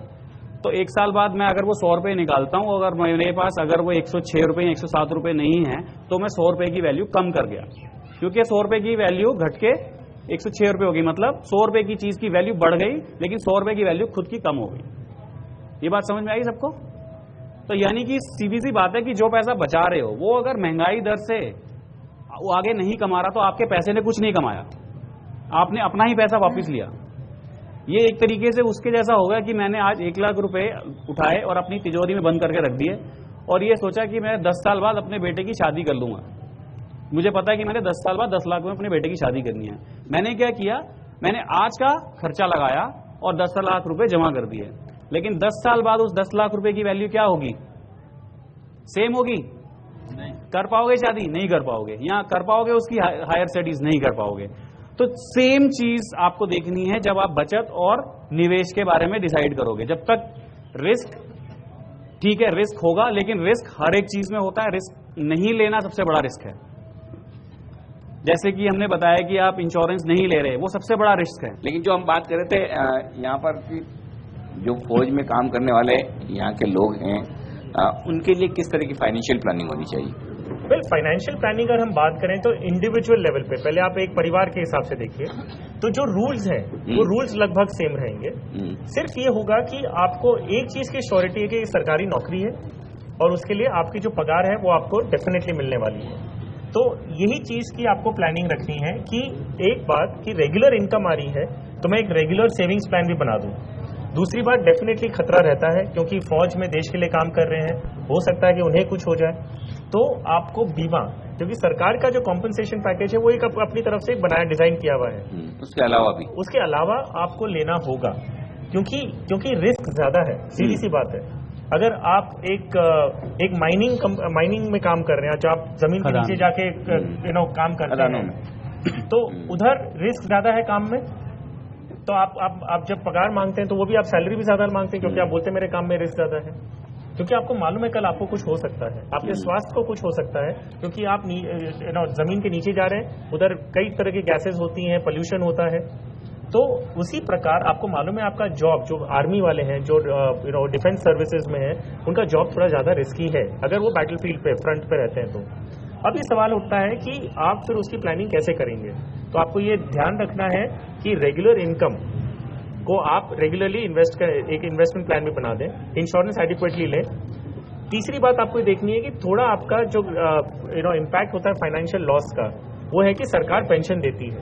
तो एक साल बाद मैं अगर वो 100 रुपये निकालता हूं, अगर मेरे पास अगर वो 106 रुपये या 107 रुपये नहीं है, तो मैं 100 रुपये की वैल्यू कम कर गया, क्योंकि 100 रुपये की वैल्यू घट के 106 रुपये होगी। मतलब 100 रुपये की चीज की वैल्यू बढ़ गई, लेकिन 100 रुपये की वैल्यू खुद की कम हो गई। ये बात समझ में आई सबको? तो यानी कि सीधी सी बात है कि जो पैसा बचा रहे हो, वो अगर महंगाई दर से वो आगे नहीं कमा रहा, तो आपके पैसे ने कुछ नहीं कमाया, आपने अपना ही पैसा वापस लिया। ये एक तरीके से उसके जैसा होगा कि मैंने आज 1 लाख रुपए उठाए और अपनी तिजोरी में बंद करके रख दिए और ये सोचा कि मैं 10 साल बाद अपने बेटे की शादी कर लूंगा। मुझे पता है कि मैंने 10 साल बाद 10 लाख में अपने बेटे की शादी करनी है। मैंने क्या किया, मैंने आज का खर्चा लगाया और 10 लाख रुपए जमा कर दिए, लेकिन 10 साल बाद उस 10 लाख रुपए की वैल्यू क्या होगी? सेम होगी? नहीं। कर पाओगे शादी? नहीं कर पाओगे। या कर पाओगे उसकी हायर स्टडीज? नहीं कर पाओगे। तो सेम चीज आपको देखनी है जब आप बचत और निवेश के बारे में डिसाइड करोगे। जब तक रिस्क, ठीक है रिस्क होगा, लेकिन रिस्क हर एक चीज में होता है, रिस्क नहीं लेना सबसे बड़ा रिस्क है। जैसे कि हमने बताया कि आप इंश्योरेंस नहीं ले रहे, वो सबसे बड़ा रिस्क है। लेकिन जो हम बात कर रहे थे यहाँ पर कि जो फौज में काम करने वाले यहाँ के लोग हैं, उनके लिए किस तरह की फाइनेंशियल प्लानिंग होनी चाहिए? वेल, फाइनेंशियल प्लानिंग अगर हम बात करें तो इंडिविजुअल लेवल पे, पहले आप एक परिवार के हिसाब से देखिए, तो जो रूल्स हैं वो रूल्स लगभग सेम रहेंगे। सिर्फ ये होगा कि आपको एक चीज की श्योरिटी है कि सरकारी नौकरी है और उसके लिए आपकी जो पगार है वो आपको डेफिनेटली मिलने वाली है। तो यही चीज की आपको प्लानिंग रखनी है कि एक बात कि रेगुलर इनकम आ रही है तो मैं एक रेगुलर सेविंग्स प्लान भी बना दूं। दूसरी बात, डेफिनेटली खतरा रहता है क्योंकि फौज में देश के लिए काम कर रहे हैं, हो सकता है कि उन्हें कुछ हो जाए, तो आपको बीमा क्योंकि सरकार का जो कॉम्पनसेशन पैकेज है वो एक अपनी तरफ से बनाया, डिजाइन किया हुआ है। उसके अलावा आपको लेना होगा, क्योंकि रिस्क ज्यादा है, सीधी सी बात है। अगर आप एक माइनिंग में काम कर रहे हैं, जो आप जमीन के नीचे जाके काम करते हैं, तो उधर रिस्क ज्यादा है काम में। तो आप जब पगार मांगते हैं तो वो भी आप सैलरी भी ज्यादा मांगते हैं, क्योंकि आप बोलते हैं मेरे काम में रिस्क ज्यादा है, क्योंकि आपको मालूम है कल आपको कुछ हो सकता है, आपके स्वास्थ्य को कुछ हो सकता है, क्योंकि आप जमीन के नीचे जा रहे हैं, उधर कई तरह की गैसेज होती हैं, पोल्यूशन होता है। तो उसी प्रकार आपको मालूम है आपका जॉब, जो आर्मी वाले हैं, जो डिफेंस सर्विसेज में है, उनका जॉब थोड़ा ज्यादा रिस्की है अगर वो बैटलफील्ड पे फ्रंट पे रहते हैं। तो अब ये सवाल उठता है कि आप फिर उसकी प्लानिंग कैसे करेंगे। तो आपको ये ध्यान रखना है कि रेगुलर इनकम को आप रेगुलरली एक इन्वेस्टमेंट प्लान भी बना दें, इंश्योरेंस एडिक्वेटली लें। तीसरी बात आपको देखनी है कि थोड़ा आपका जो इम्पैक्ट होता है फाइनेंशियल लॉस का, वो है कि सरकार पेंशन देती है।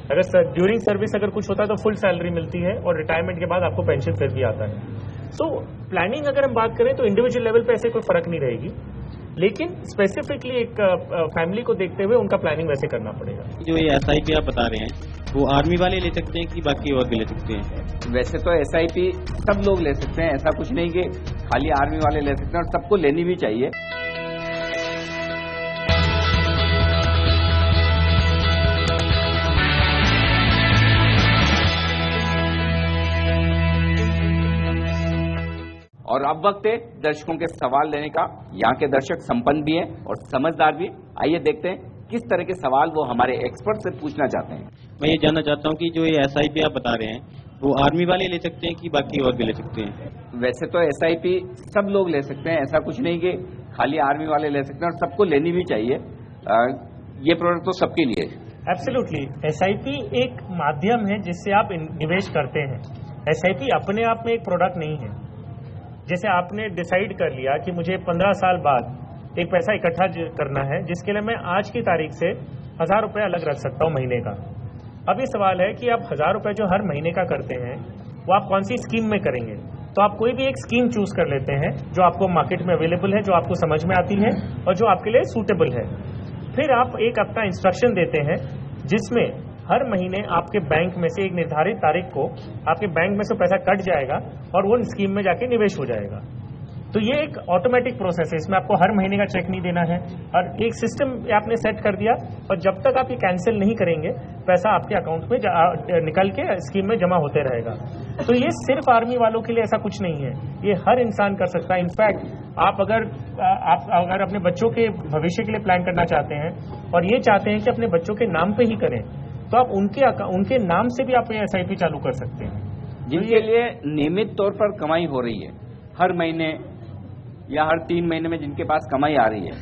अगर ड्यूरिंग सर्विस अगर कुछ होता है तो फुल सैलरी मिलती है, और रिटायरमेंट के बाद आपको पेंशन फिर भी आता है। सो प्लानिंग अगर हम बात करें तो इंडिविजुअल लेवल पे ऐसे कोई फर्क नहीं रहेगी, लेकिन स्पेसिफिकली एक फैमिली को देखते हुए उनका प्लानिंग वैसे करना पड़ेगा। जो ये SIP आप बता रहे हैं वो आर्मी वाले ले सकते हैं कि बाकी और भी ले सकते हैं? वैसे तो SIP सब लोग ले सकते हैं, ऐसा कुछ नहीं कि खाली आर्मी वाले ले सकते हैं, और सबको लेनी भी चाहिए। और अब वक्त है दर्शकों के सवाल लेने का। यहाँ के दर्शक संपन्न भी हैं और समझदार भी। आइए देखते हैं किस तरह के सवाल वो हमारे एक्सपर्ट से पूछना चाहते हैं। मैं ये जानना चाहता हूँ कि जो ये SIP आप बता रहे हैं वो आर्मी वाले ले सकते हैं कि बाकी और भी ले सकते हैं? वैसे तो SIP सब लोग ले सकते हैं, ऐसा कुछ नहीं कि खाली आर्मी वाले ले सकते हैं, और सबको लेनी भी चाहिए। ये प्रोडक्ट तो सबके लिए है। एब्सोल्युटली, SIP एक माध्यम है जिससे आप निवेश करते हैं। SIP अपने आप में एक प्रोडक्ट नहीं है। जैसे आपने डिसाइड कर लिया कि मुझे 15 साल बाद एक पैसा इकट्ठा करना है, जिसके लिए मैं आज की तारीख से 1000 रुपये अलग रख सकता हूँ महीने का। अब ये सवाल है कि आप 1000 रुपये जो हर महीने का करते हैं वो आप कौन सी स्कीम में करेंगे। तो आप कोई भी एक स्कीम चूज कर लेते हैं जो आपको मार्केट में अवेलेबल है, जो आपको समझ में आती है और जो आपके लिए सूटेबल है। फिर आप एक अपना इंस्ट्रक्शन देते हैं जिसमें हर महीने आपके बैंक में से एक निर्धारित तारीख को आपके बैंक में से पैसा कट जाएगा और वो स्कीम में जाके निवेश हो जाएगा। तो ये एक ऑटोमेटिक प्रोसेस है, इसमें आपको हर महीने का चेक नहीं देना है, और एक सिस्टम आपने सेट कर दिया, और जब तक आप ये कैंसिल नहीं करेंगे पैसा आपके अकाउंट में निकल के स्कीम में जमा होते रहेगा। तो ये सिर्फ आर्मी वालों के लिए ऐसा कुछ नहीं है, ये हर इंसान कर सकता है। इनफैक्ट आप अगर अपने बच्चों के भविष्य के लिए प्लान करना चाहते हैं और ये चाहते हैं कि अपने बच्चों के नाम पे ही करें, तो आप उनके नाम से भी आप ये SIP चालू कर सकते हैं, जिनके लिए नियमित तौर पर कमाई हो रही है। हर महीने या हर 3 महीने में जिनके पास कमाई आ रही है,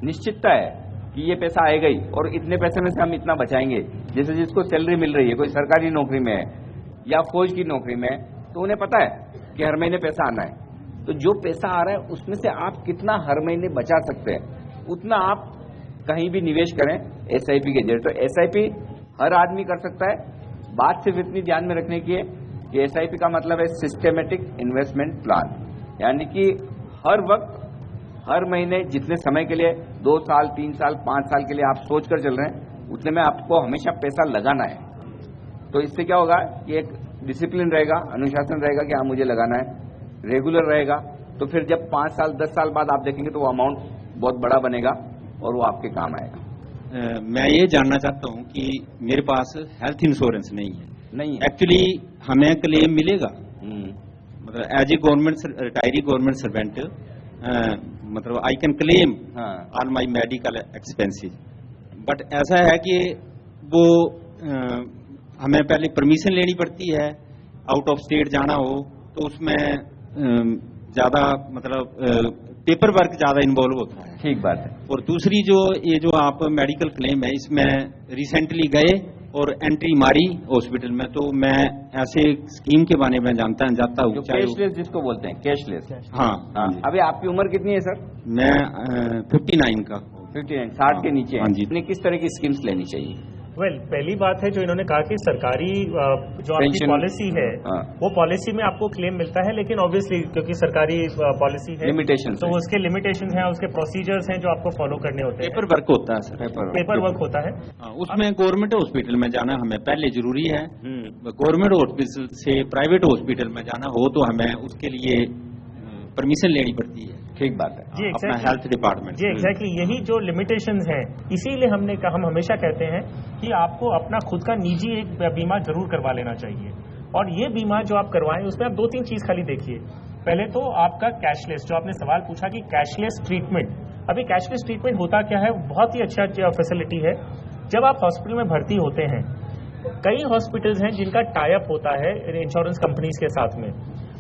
निश्चितता है कि ये पैसा आएगा ही, और इतने पैसे में से हम इतना बचाएंगे। जैसे जिसको सैलरी मिल रही है, कोई सरकारी नौकरी में है या फौज की नौकरी में है, तो उन्हें पता है कि हर महीने पैसा आना है। तो जो पैसा आ रहा है उसमें से आप कितना हर महीने बचा सकते हैं, उतना आप कहीं भी निवेश करें SIP के जरिए। तो SIP हर आदमी कर सकता है। बात सिर्फ इतनी ध्यान में रखने की है कि SIP का मतलब है सिस्टेमेटिक इन्वेस्टमेंट प्लान, यानी कि हर वक्त हर महीने जितने समय के लिए 2 साल 3 साल 5 साल के लिए आप सोच कर चल रहे हैं, उतने में आपको हमेशा पैसा लगाना है। तो इससे क्या होगा कि एक डिसिप्लिन रहेगा, अनुशासन रहेगा कि हाँ मुझे लगाना है, रेगुलर रहेगा। तो फिर जब 5 साल 10 साल बाद आप देखेंगे तो वो अमाउंट बहुत बड़ा बनेगा और वो आपके काम आएगा। मैं ये जानना चाहता हूँ कि मेरे पास हेल्थ इंश्योरेंस नहीं है एक्चुअली, हमें क्लेम मिलेगा? मतलब as a government retiree government servant, मतलब I can claim on my medical expenses, but ऐसा है कि वो हमें पहले परमिशन लेनी पड़ती है, आउट ऑफ स्टेट जाना हो तो उसमें ज्यादा मतलब पेपर वर्क ज्यादा इन्वॉल्व होता है। ठीक बात है। और दूसरी जो आप मेडिकल क्लेम है, इसमें रिसेंटली गए और एंट्री मारी हॉस्पिटल में, तो मैं ऐसे स्कीम के बारे में जाता हूँ, कैशलेस जिसको बोलते हैं, कैशलेस। हाँ। अभी आपकी उम्र कितनी है सर? मैं 59 का। 59, 60 के नीचे। हाँ जी। किस तरह की स्कीम्स लेनी चाहिए? पहली बात है जो इन्होंने कहा कि सरकारी जो आपकी पॉलिसी है वो पॉलिसी में आपको क्लेम मिलता है, लेकिन ऑब्वियसली क्योंकि सरकारी पॉलिसी है लिमिटेशन, तो उसके लिमिटेशन हैं, उसके प्रोसीजर्स हैं जो आपको फॉलो करने होते हैं। पेपर वर्क होता है सर, पेपर वर्क होता है। उसमें गवर्नमेंट हॉस्पिटल में जाना हमें पहले जरूरी है। गवर्नमेंट हॉस्पिटल से प्राइवेट हॉस्पिटल में जाना हो तो हमें उसके लिए परमिशन लेनी पड़ती है। ठीक बात है जी, अपना हेल्थ डिपार्टमेंट। जी एग्जैक्टली, यही जो लिमिटेशंस हैं, इसीलिए हम हमेशा कहते हैं कि आपको अपना खुद का निजी एक बीमा जरूर करवा लेना चाहिए। और ये बीमा जो आप करवाएं उसमें आप 2-3 चीज खाली देखिए। पहले तो आपका कैशलेस, जो आपने सवाल पूछा कि कैशलेस ट्रीटमेंट, अभी कैशलेस ट्रीटमेंट होता क्या है, बहुत ही अच्छा फैसिलिटी है। जब आप हॉस्पिटल में भर्ती होते हैं, कई हॉस्पिटल्स हैं जिनका टाई अप होता है इंश्योरेंस कंपनीज के साथ में।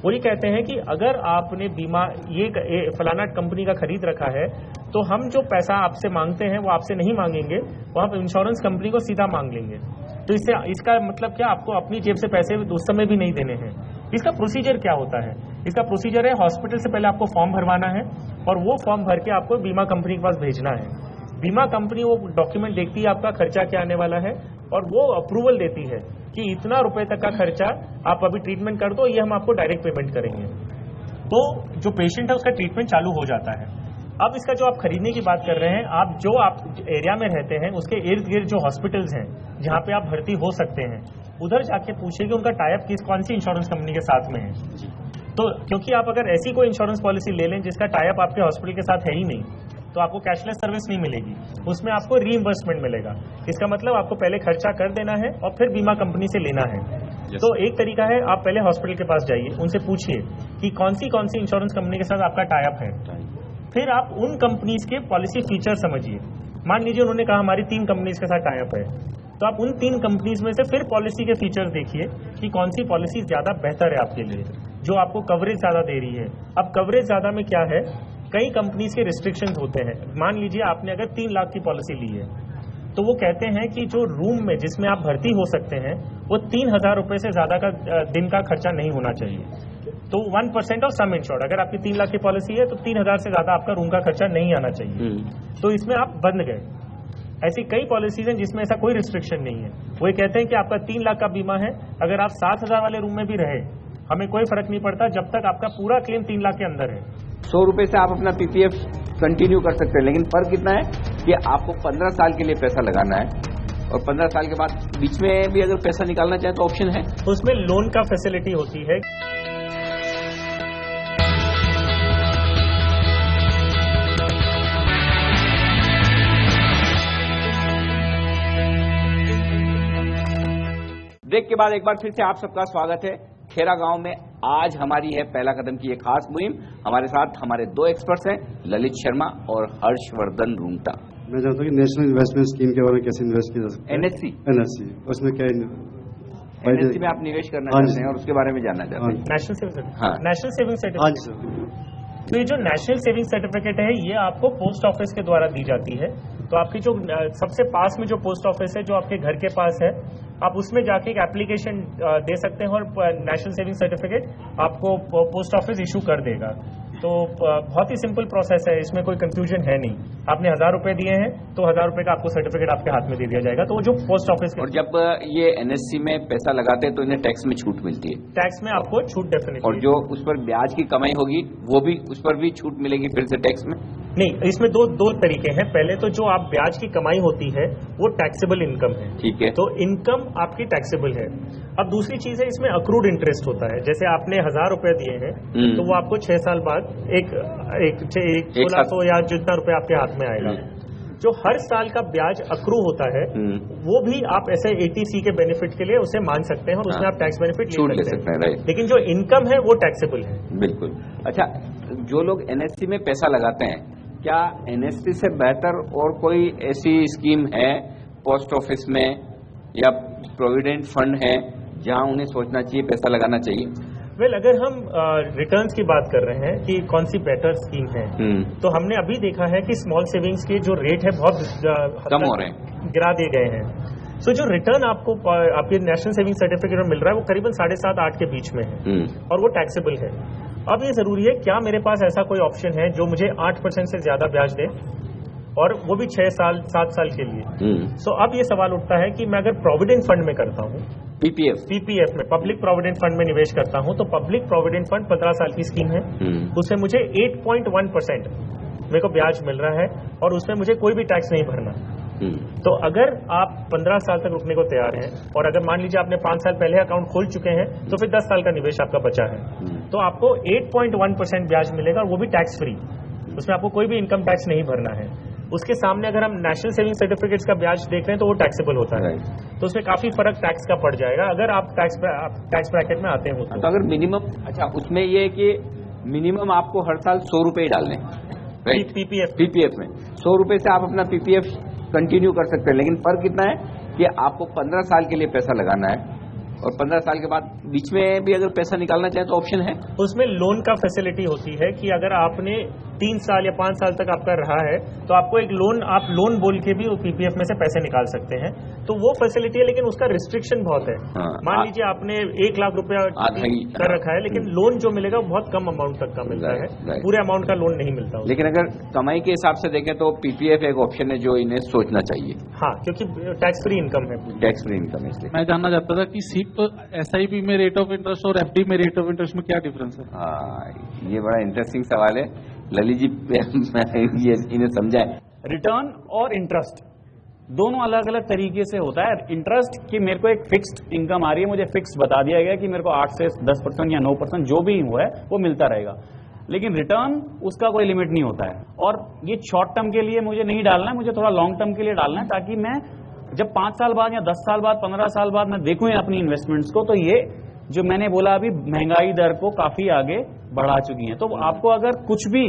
वो ये कहते हैं कि अगर आपने बीमा ये फलाना कंपनी का खरीद रखा है तो हम जो पैसा आपसे मांगते हैं वो आपसे नहीं मांगेंगे, वो आप इंश्योरेंस कंपनी को सीधा मांग लेंगे। तो इससे इसका मतलब क्या, आपको अपनी जेब से पैसे उस समय भी नहीं देने हैं। इसका प्रोसीजर क्या होता है? इसका प्रोसीजर है, हॉस्पिटल से पहले आपको फॉर्म भरवाना है और वो फॉर्म भर के आपको बीमा कंपनी के पास भेजना है। बीमा कंपनी वो डॉक्यूमेंट देखती है आपका खर्चा क्या आने वाला है और वो अप्रूवल देती है कि इतना रुपए तक का खर्चा आप अभी ट्रीटमेंट कर दो, ये हम आपको डायरेक्ट पेमेंट करेंगे। तो जो पेशेंट है उसका ट्रीटमेंट चालू हो जाता है। अब इसका जो आप खरीदने की बात कर रहे हैं, आप एरिया में रहते हैं उसके इर्द गिर्द जो हॉस्पिटल्स हैं जहां पे आप भर्ती हो सकते हैं, उधर जाके पूछिए कि उनका टाई अप कौन सी इंश्योरेंस कंपनी के साथ में है। तो क्योंकि आप अगर ऐसी कोई इंश्योरेंस पॉलिसी ले लें जिसका टाई अप आपके हॉस्पिटल के साथ है ही नहीं, तो आपको कैशलेस सर्विस नहीं मिलेगी, उसमें आपको रीइंबर्समेंट मिलेगा। इसका मतलब आपको पहले खर्चा कर देना है और फिर बीमा कंपनी से लेना है। तो एक तरीका है, आप पहले हॉस्पिटल के पास जाइए, उनसे पूछिए कि कौन सी इंश्योरेंस कंपनी के साथ आपका टाई अप है। फिर आप उन कंपनीज के पॉलिसी फीचर समझिए। मान लीजिए उन्होंने कहा हमारी 3 कंपनीज के साथ टाई अप है, तो आप उन 3 कंपनीज में से फिर पॉलिसी के फीचर्स देखिए कि कौन सी पॉलिसी ज्यादा बेहतर है आपके लिए, जो आपको कवरेज ज्यादा दे रही है। अब कवरेज ज्यादा में क्या है, कई कंपनीज के रिस्ट्रिक्शंस होते हैं। मान लीजिए आपने अगर 3 लाख की पॉलिसी ली है, तो वो कहते हैं कि जो रूम में जिसमें आप भर्ती हो सकते हैं वो 3,000 रुपए से ज्यादा का दिन का खर्चा नहीं होना चाहिए। तो 1% ऑफ सम इंश्योर्ड, अगर आपकी 3 लाख की पॉलिसी है तो 3,000 से ज्यादा आपका रूम का खर्चा नहीं आना चाहिए। तो इसमें आप बंद गए। ऐसी कई पॉलिसीज हैं जिसमें ऐसा कोई रिस्ट्रिक्शन नहीं है। वो ये कहते हैं कि आपका 3 लाख का बीमा है, अगर आप 7,000 वाले रूम में भी रहे हमें कोई फर्क नहीं पड़ता जब तक आपका पूरा क्लेम 3 लाख के अंदर है। 100 रुपए से आप अपना पीपीएफ कंटिन्यू कर सकते हैं, लेकिन फर्क इतना है कि आपको 15 साल के लिए पैसा लगाना है और 15 साल के बाद बीच में भी अगर पैसा निकालना चाहे तो ऑप्शन है। उसमें लोन का फैसिलिटी होती है। ब्रेक के बाद एक बार फिर से आप सबका स्वागत है खेरा गांव में। आज हमारी है पहला कदम की ये खास मुहिम। हमारे साथ हमारे 2 एक्सपर्ट्स हैं, ललित शर्मा और हर्षवर्धन रूंगटा। मैं जानता हूँ कि नेशनल इन्वेस्टमेंट स्कीम के बारे में कैसे इन्वेस्ट किया जा सकता है। एनएससी उसमें क्या एनएससी में आप निवेश करना चाहते हैं और उसके बारे में जानना चाहते हैं। National saving certificate. तो ये जो नेशनल सेविंग सर्टिफिकेट है ये आपको पोस्ट ऑफिस के द्वारा दी जाती है। तो आपकी जो सबसे पास में जो पोस्ट ऑफिस है जो आपके घर के पास है, आप उसमें जाके एक एप्लीकेशन दे सकते हैं और नेशनल सेविंग सर्टिफिकेट आपको पोस्ट ऑफिस इशू कर देगा। तो बहुत ही सिंपल प्रोसेस है, इसमें कोई कंफ्यूजन है नहीं। आपने 1,000 रुपए दिए हैं तो 1,000 रुपए का आपको सर्टिफिकेट आपके हाथ में दे दिया जाएगा। तो वो जो पोस्ट ऑफिस और जब ये एनएससी में पैसा लगाते हैं तो इन्हें टैक्स में छूट मिलती है। टैक्स में आपको छूट डेफिनेटली, और जो उस पर ब्याज की कमाई होगी वो भी उस पर भी छूट मिलेगी फिर से टैक्स में। नहीं, इसमें दो तरीके हैं। पहले तो जो आप ब्याज की कमाई होती है वो टैक्सेबल इनकम है, ठीक है, तो इनकम आपकी टैक्सेबल है। अब दूसरी चीज है इसमें अक्रूड इंटरेस्ट होता है। जैसे आपने 1,000 रुपए दिए हैं तो वो आपको 6 साल बाद एक 1,600 या जितना रुपए आपके हाथ में आएगा। जो हर साल का ब्याज अक्रू होता है वो भी आप ऐसे 80C के बेनिफिट के लिए उसे मान सकते हैं और उसमें आप टैक्स बेनिफिट ले सकते हैं। लेकिन जो इनकम है वो टैक्सेबल है। बिल्कुल। अच्छा, जो लोग एनएससी में पैसा लगाते हैं, क्या एनएससी से बेहतर और कोई ऐसी स्कीम है पोस्ट ऑफिस में या प्रोविडेंट फंड है जहां उन्हें सोचना चाहिए, पैसा लगाना चाहिए? अगर हम रिटर्न्स की बात कर रहे हैं कि कौन सी बेटर स्कीम है, तो हमने अभी देखा है कि स्मॉल सेविंग्स के जो रेट है बहुत कम हो रहे हैं, गिरा दिए गए हैं। सो जो रिटर्न आपको आपके नेशनल सेविंग सर्टिफिकेट में मिल रहा है वो करीबन 7.5-8 के बीच में है और वो टैक्सेबल है। अब ये जरूरी है क्या मेरे पास ऐसा कोई ऑप्शन है जो मुझे 8% से ज्यादा ब्याज दे? और वो भी 6 साल 7 साल के लिए। सो अब ये सवाल उठता है कि मैं अगर प्रोविडेंट फंड में करता हूँ, पीपीएफ में, पब्लिक प्रोविडेंट फंड में निवेश करता हूँ, तो पब्लिक प्रोविडेंट फंड 15 साल की स्कीम है, उसमें मुझे 8.1% मेरे को ब्याज मिल रहा है और उसमें मुझे कोई भी टैक्स नहीं भरना। तो अगर आप 15 साल तक रुकने को तैयार हैं और अगर मान लीजिए आपने 5 साल पहले अकाउंट खोल चुके हैं तो फिर 10 साल का निवेश आपका बचा है, तो आपको 8.1% ब्याज मिलेगा और वो भी टैक्स फ्री, उसमें आपको कोई भी इनकम टैक्स नहीं भरना है। उसके सामने अगर हम नेशनल सेविंग सर्टिफिकेट्स का ब्याज देख रहे हैं तो वो टैक्सेबल होता है, तो उसमें काफी फर्क टैक्स का पड़ जाएगा अगर आप टैक्स ब्रैकेट में आते हो। तो अगर मिनिमम, अच्छा उसमें ये है कि मिनिमम आपको हर साल 100 रुपए ही डालने, पीपीएफ में 100 रुपए से आप अपना पीपीएफ कंटिन्यू कर सकते हैं, लेकिन फर्क इतना है कि आपको 15 साल के लिए पैसा लगाना है और 15 साल के बाद बीच में भी अगर पैसा निकालना चाहे तो ऑप्शन है। उसमें लोन का फैसिलिटी होती है कि अगर आपने 3 साल या 5 साल तक आपका रहा है तो आपको एक लोन, आप लोन बोल के भी वो पीपीएफ में से पैसे निकाल सकते हैं, तो वो फैसिलिटी है, लेकिन उसका रिस्ट्रिक्शन बहुत है। मान लीजिए आपने 1 लाख रुपया कर रखा है, लेकिन लोन जो मिलेगा वो बहुत कम अमाउंट तक का मिलता है, पूरे अमाउंट का लोन नहीं मिलता। लेकिन अगर कमाई के हिसाब से देखें तो पीपीएफ एक ऑप्शन है जो इन्हें सोचना चाहिए। हाँ, क्योंकि टैक्स फ्री इनकम है, टैक्स फ्री इनकम है। इसलिए मैं जानना चाहता था कि एसआईपी में रेट ऑफ इंटरेस्ट और एफडी में रेट ऑफ इंटरेस्ट में क्या डिफरेंस है? हाँ, ये बड़ा इंटरेस्टिंग सवाल है, ललित जी ये इन्हें समझाएं। रिटर्न और इंटरेस्ट दोनों अलग अलग तरीके से होता है। इंटरेस्ट कि मेरे को एक फिक्स्ड इनकम आ रही है, मुझे फिक्स बता दिया गया कि मेरे को 8 से 10% या 9% जो भी हुआ है वो मिलता रहेगा, लेकिन रिटर्न उसका कोई लिमिट नहीं होता है। और ये शॉर्ट टर्म के लिए मुझे नहीं डालना है, मुझे थोड़ा लॉन्ग टर्म के लिए डालना है, ताकि मैं जब 5 साल बाद या 10 साल बाद 15 साल बाद मैं देखूं अपनी इन्वेस्टमेंट्स को, तो ये जो मैंने बोला अभी महंगाई दर को काफी आगे बढ़ा चुकी है। तो आपको अगर कुछ भी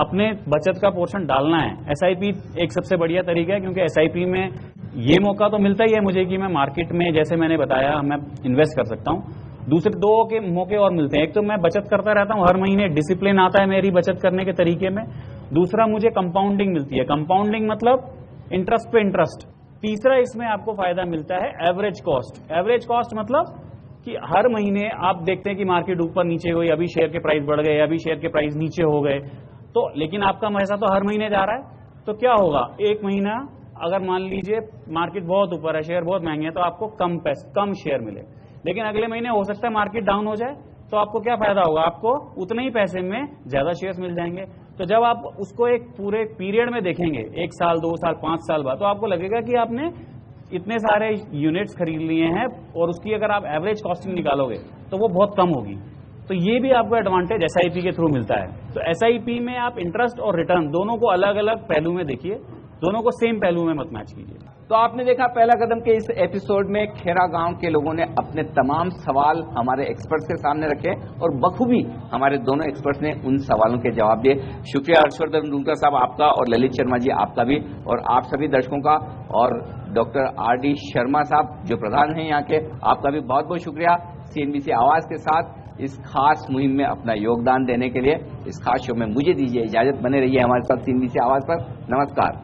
अपने बचत का पोर्शन डालना है, एसआईपी एक सबसे बढ़िया तरीका है, क्योंकि एसआईपी में ये मौका तो मिलता ही है मुझे कि मैं मार्केट में, जैसे मैंने बताया, मैं इन्वेस्ट कर सकता हूं। दूसरे 2 के मौके और मिलते हैं, एक तो मैं बचत करता रहता हूं, हर महीने डिसिप्लिन आता है मेरी बचत करने के तरीके में। दूसरा मुझे कंपाउंडिंग मिलती है, कंपाउंडिंग मतलब इंटरेस्ट पे इंटरेस्ट। तीसरा इसमें आपको फायदा मिलता है एवरेज कॉस्ट। एवरेज कॉस्ट मतलब कि हर महीने आप देखते हैं कि मार्केट ऊपर नीचे हुई, अभी शेयर के प्राइस बढ़ गए, अभी शेयर के प्राइस नीचे हो गए, तो लेकिन आपका पैसा तो हर महीने जा रहा है, तो क्या होगा, एक महीना अगर मान लीजिए मार्केट बहुत ऊपर है, शेयर बहुत महंगे हैं, तो आपको कम शेयर मिले, लेकिन अगले महीने हो सकता है मार्केट डाउन हो जाए, तो आपको क्या फायदा होगा, आपको उतने ही पैसे में ज्यादा शेयर्स मिल जाएंगे। तो जब आप उसको एक पूरे पीरियड में देखेंगे, 1 साल 2 साल 5 साल बाद, तो आपको लगेगा कि आपने इतने सारे यूनिट्स खरीद लिए हैं और उसकी अगर आप एवरेज कॉस्टिंग निकालोगे तो वो बहुत कम होगी। तो ये भी आपको एडवांटेज एसआईपी के थ्रू मिलता है। तो एसआईपी में आप इंटरेस्ट और रिटर्न दोनों को अलग अलग पहलू में देखिए, दोनों को सेम पहलू में मत मैच कीजिए। तो आपने देखा पहला कदम के इस एपिसोड में खेरा गांव के लोगों ने अपने तमाम सवाल हमारे एक्सपर्ट्स के सामने रखे और बखूबी हमारे दोनों एक्सपर्ट्स ने उन सवालों के जवाब दिए। शुक्रिया हर्षवर्धन डूंगरकर साहब आपका और ललित शर्मा जी आपका भी, और आप सभी दर्शकों का, और डॉक्टर आर.डी. शर्मा साहब जो प्रधान हैं यहाँ के, आपका भी बहुत बहुत शुक्रिया सीएनबीसी आवाज के साथ इस खास मुहिम में अपना योगदान देने के लिए। इस खास शो में मुझे दीजिए इजाजत, बने रहिए हमारे साथ सीएनबीसी आवाज पर। नमस्कार।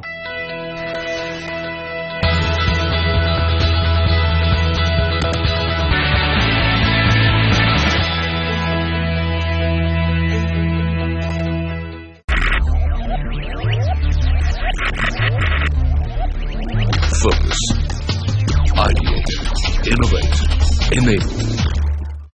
Focus, ideate, innovate, enable.